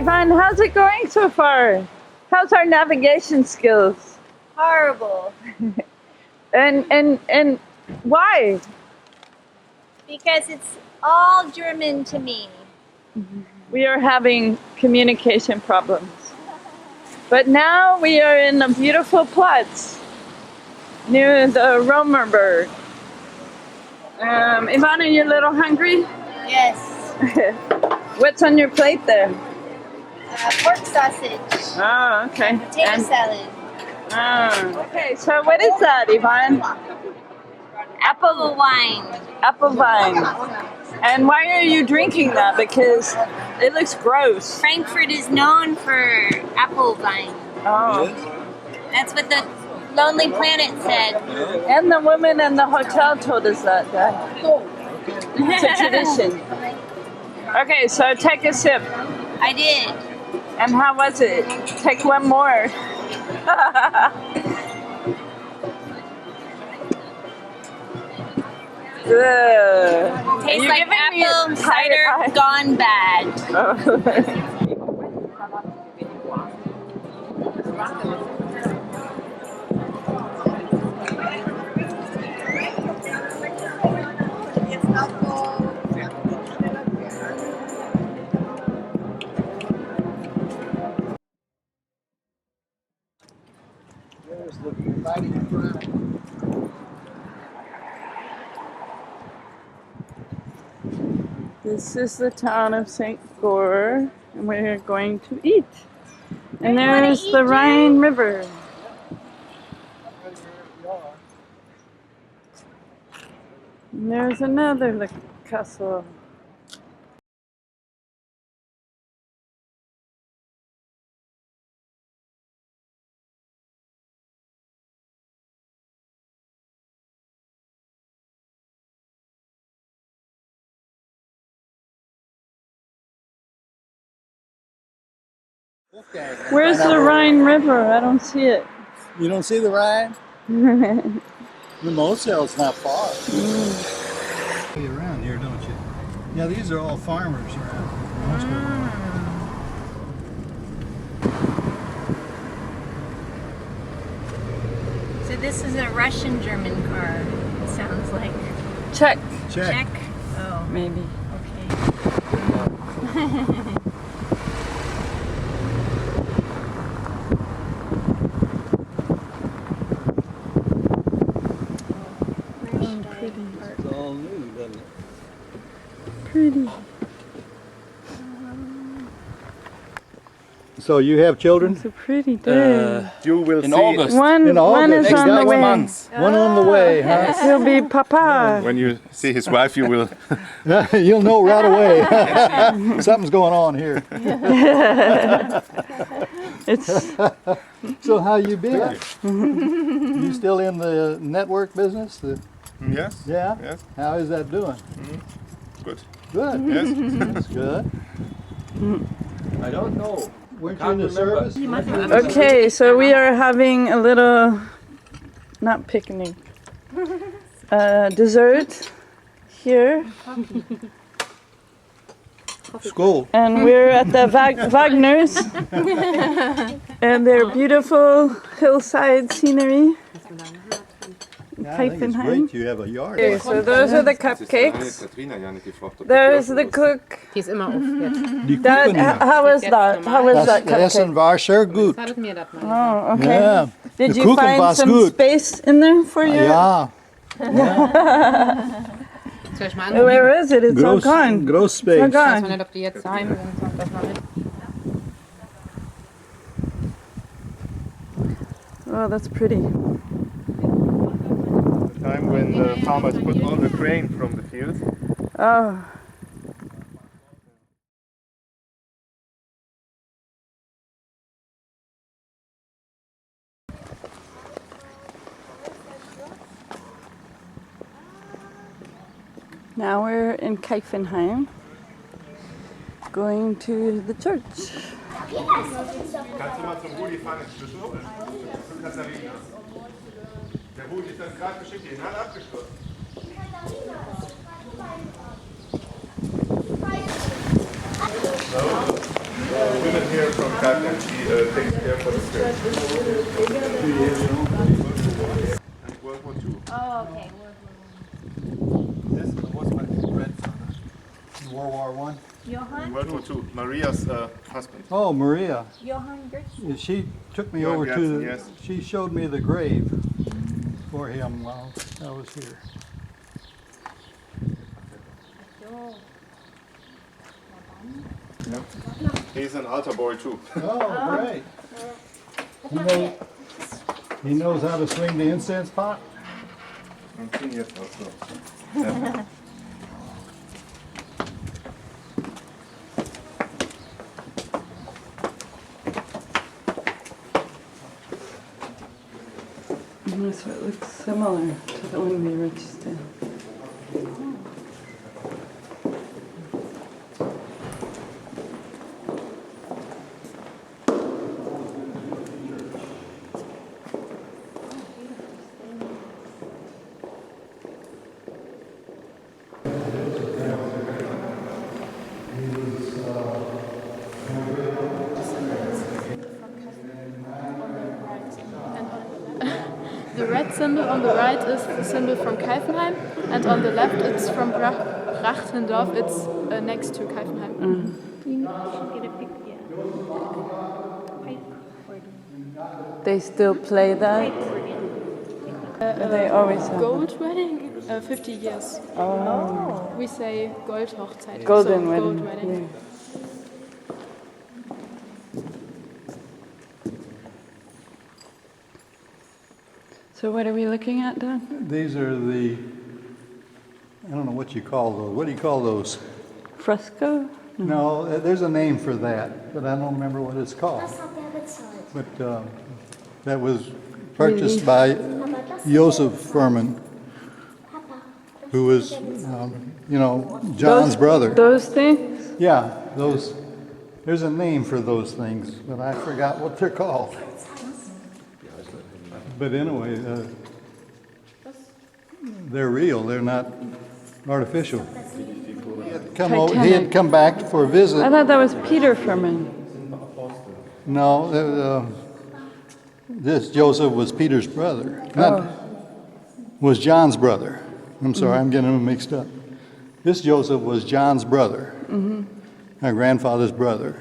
Yvonne, how's it going so far? How's our navigation skills? Horrible. And why? Because it's all German to me. We are having communication problems. But now we are in a beautiful Platz near the Romerberg. Yvonne, are you a little hungry? Yes. What's on your plate there? Pork sausage. Oh, okay. Potato salad. Oh, okay. So what is that, Yvonne? Apple wine. Apple wine. And why are you drinking that? Because it looks gross. Frankfurt is known for apple wine. Oh. That's what the Lonely Planet said. And the woman in the hotel told us that. It's a tradition. Okay, so take a sip. I did. And how was it? Take one more. Tastes like apple cider gone bad. There's the fighting front. This is the town of St. Goar, and we're going to eat. And there's the Rhine River. And there's another castle. Where's the Rhine River? I don't see it. You don't see the Rhine? The motel's not far. You're around here, don't you? Yeah, these are all farmers around. Most of them. So this is a Russian-German car, it sounds like. Check. Check. Oh, Maybe. okay. It's all new, doesn't it? Pretty. So you have children? It's a pretty day. You will in see August. One in is August, on the next way. month. One on the way, huh? He'll be Papa. when you see his wife, you will. You'll know right away. Something's going on here. It's So how you been? You still in the network business? Yes. Yeah? Yes. How is that doing? Good. Good. Yes. That's good. I don't know. Weren't you in the service? okay. So we are having a little, not picnic, dessert here, School. and we're at the Wagner's, and their beautiful hillside scenery. Yeah, I think it's Kaifenheim. great you have a yard. Okay, so those are the cupcakes. There's the cook. Die ist immer auf jetzt. Die That, Kuchen hier. how was that? How was that Das Essen cupcake? war sehr gut. Hattet mir das mal. Oh, okay. Ja. Did the you Kuchen find was some good. space in there for you? Ja. Soll ich mal angucken? Where is it? It's all gone. Groß It's all space. Ich weiß gone. nicht, ob die jetzt daheim sind. Kommt das mal mit. Oh, that's pretty. The time when the farmers put all the grain from the fields. Oh. Now we're in Kaifenheim, going to the church. Kannst du mal zum Rudi fahren ins Schlüssel? Zu Katharina. Der Rudi ist dann gerade geschickt, den hat abgeschlossen. So, here from Kaifenheim. She takes care for the script. World War II. Oh, okay. This was my grandfather. World War One. Johann? World War II. Maria's husband. Oh, Maria. Johann Gertz? Yeah, she took me Johann over to. Gertz, yes. She showed me the grave for him while I was here. He's an altar boy too. Oh, great. He knows how to swing the incense pot? Yes, also. Yeah. So it looks similar to the one we registered. The red symbol on the right is the symbol from Kaifenheim, and on the left it's from Brachtendorf. It's next to Kaifenheim. Get a picture. They still play that? They always have Gold wedding, 50 years. Oh, We say Goldhochzeit. golden so wedding. Gold wedding. Yeah. So what are we looking at, Don? These are the, I don't know what you call those. What do you call those? Fresco? No, there's a name for that, but I don't remember what it's called. But that was purchased by Joseph Fuhrman, who was, John's brother. Those things? Yeah, those. There's a name for those things, but I forgot what they're called. But anyway, they're real. They're not artificial. He had come back for a visit. I thought that was Peter Fuhrman. No, this Joseph was Peter's brother. Was John's brother. I'm sorry, I'm getting them mixed up. This Joseph was John's brother, my grandfather's brother.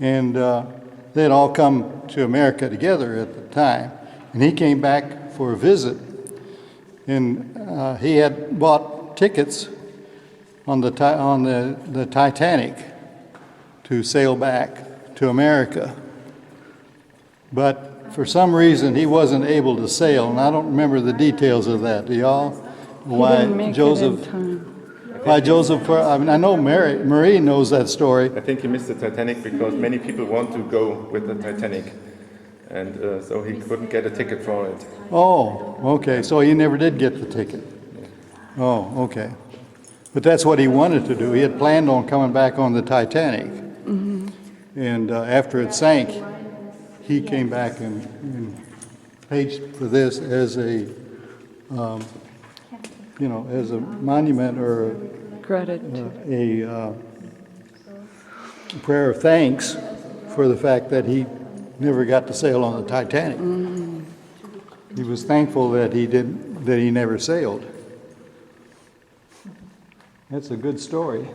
And they had all come to America together at the time. And he came back for a visit. And he had bought tickets on the Titanic to sail back to America. But for some reason, he wasn't able to sail, and I don't remember the details of that. Do y'all? Why Joseph? I mean, I know Marie knows that story. I think he missed the Titanic because many people want to go with the Titanic, and so he couldn't get a ticket for it. Oh, okay. So he never did get the ticket. Oh, okay. But that's what he wanted to do. He had planned on coming back on the Titanic, and after it sank, he came back and paid for this as a, as a monument or a prayer of thanks for the fact that he never got to sail on the Titanic. He was thankful that he never sailed. That's a good story.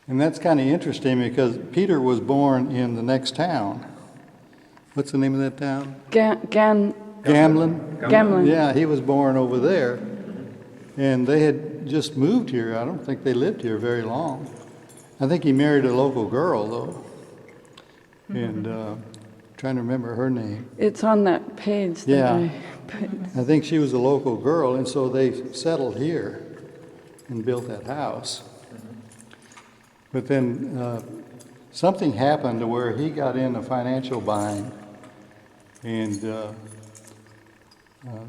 And that's kind of interesting because Peter was born in the next town. What's the name of that town? Gamlen. Gamlen. Yeah, he was born over there. And they had just moved here. I don't think they lived here very long. I think he married a local girl, though. And trying to remember her name. It's on that page. Yeah. I think she was a local girl, and so they settled here and built that house. But then something happened to where he got in a financial bind, and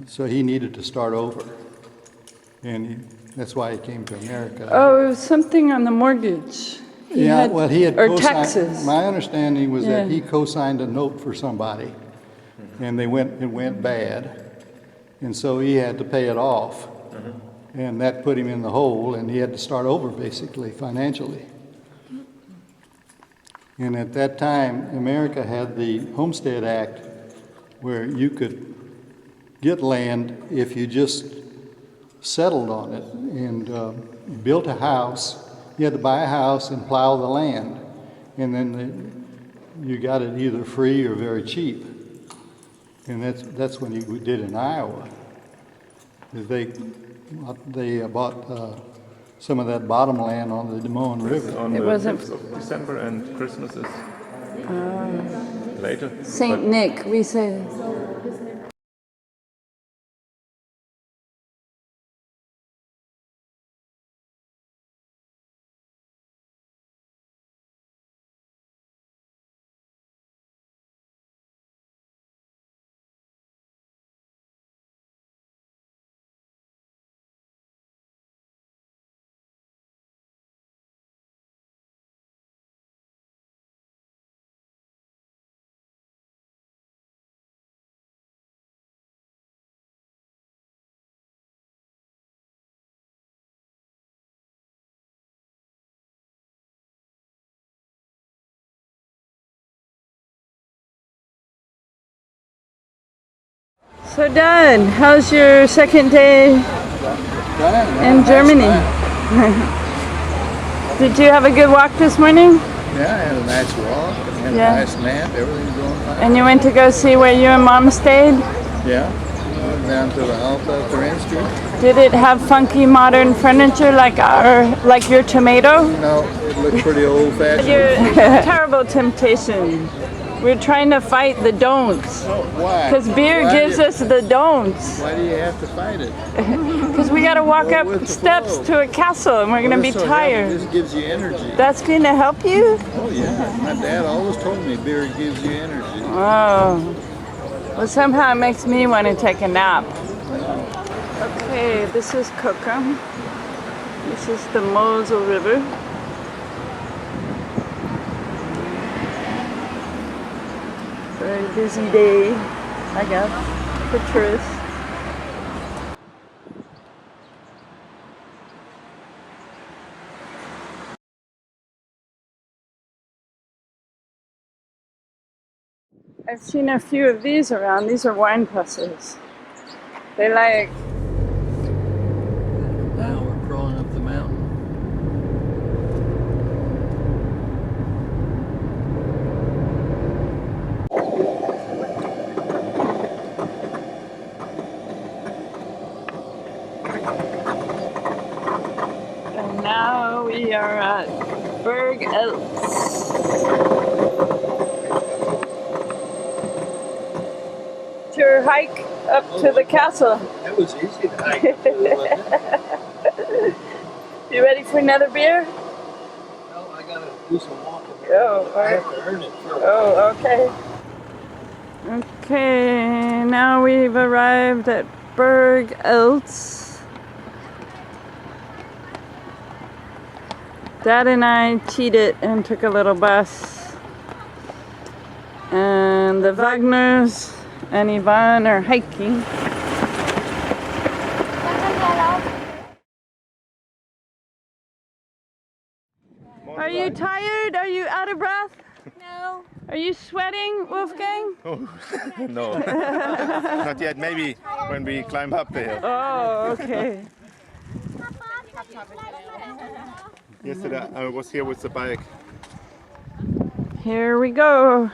so he needed to start over. And that's why he came to America. Oh, it was something on the mortgage. He had or taxes. My understanding was that he co-signed a note for somebody, and it went bad, and so he had to pay it off. And that put him in the hole, and he had to start over, basically, financially. And at that time, America had the Homestead Act, where you could get land if you just settled on it and built a house. You had to buy a house and plow the land, and then you got it either free or very cheap. And that's when we did in Iowa. They bought some of that bottom land on the Des Moines River. On It the wasn't- 5th of December, and Christmas is later. Saint But Nick, we say. So Dad, how's your second day in Germany? Did you have a good walk this morning? Yeah, I had a nice walk, had Yeah. a nice nap, everything's going fine. And you went to go see where you and Mom stayed? Yeah, went down to the Alta Terrain Street. Did it have funky modern furniture like your tomato? No, it looked pretty old-fashioned. Your terrible temptation. We're trying to fight the don'ts. Why? Because beer Why gives do you- us the don'ts. Why do you have to fight it? Because we got to walk Go up with the steps flow. to a castle and we're going to be This will tired. help. This gives you energy. That's going to help you? Oh yeah, my dad always told me beer gives you energy. Oh. Well, somehow it makes me want to take a nap. Okay, this is Kokum. This is the Mosel River. Very busy day, I guess, for tourists. I've seen a few of these around. These are wine presses. They like, Now we're crawling up the mountain. and now we are at Burg Eltz. Your hike up to the castle. It was easy to hike. You ready for another beer? Well, I gotta do some walking. Oh, all I have right. to earn it first. Oh, okay. Okay, now we've arrived at Burg Eltz. Dad and I cheated and took a little bus. And the Wagners and Yvonne are hiking. Are you tired? Are you out of breath? No. Are you sweating, Wolfgang? No, not yet. Maybe when we climb up the hill. Oh, okay. Yesterday I was here with the bike. Here we go.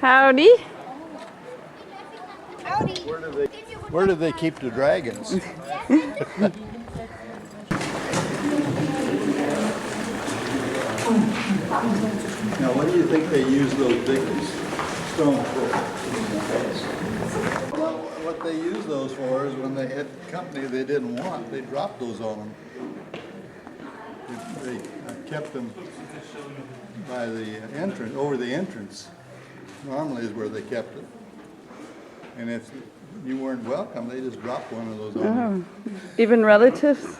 Howdy. Howdy. Where do they keep the dragons? Now, what do you think they use those big stones for? Well, what they use those for is when they had company they didn't want, they dropped those on them. They kept them by the entrance, over the entrance. Normally is where they kept it. And if you weren't welcome, they just dropped one of those on you. Oh, even relatives?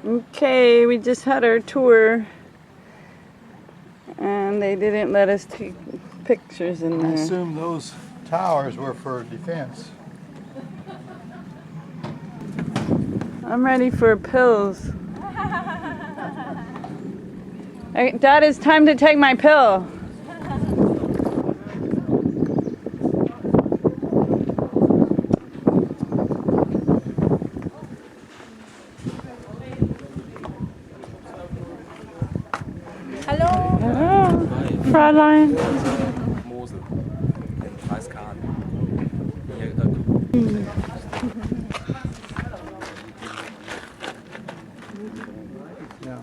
Okay, we just had our tour and they didn't let us take pictures in I there. assume those towers were for defense. I'm ready for pills. Hey, Dad, it's time to take my pill. Hallo. Hello, Fräulein. Mosel, im Kreis Kahn. Hier, Yeah.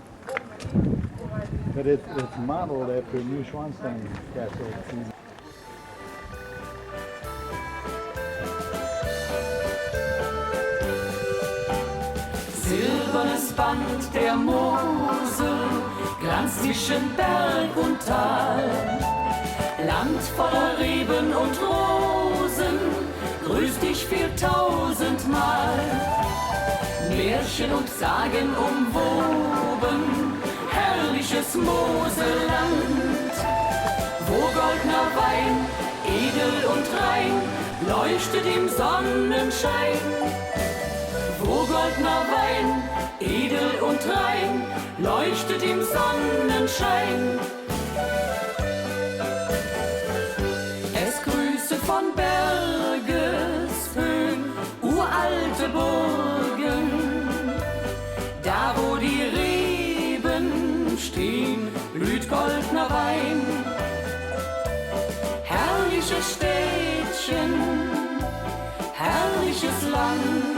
But it's modeled after Neuschwanstein Castle. Silbernes Band der Mosel, Glanz zwischen Berg und Tal. Land voller Reben und Rosen, grüß dich 4000 Mal. Märchen und Sagen umwoben, herrliches Moselland. Wo goldener Wein, edel und rein, leuchtet im Sonnenschein. Wo goldener Wein, edel und rein, leuchtet im Sonnenschein. Es grüße von Bergeshöhen, uralte Burgen. Da wo die Reben stehen, blüht goldener Wein. Herrliches Städtchen, herrliches Land.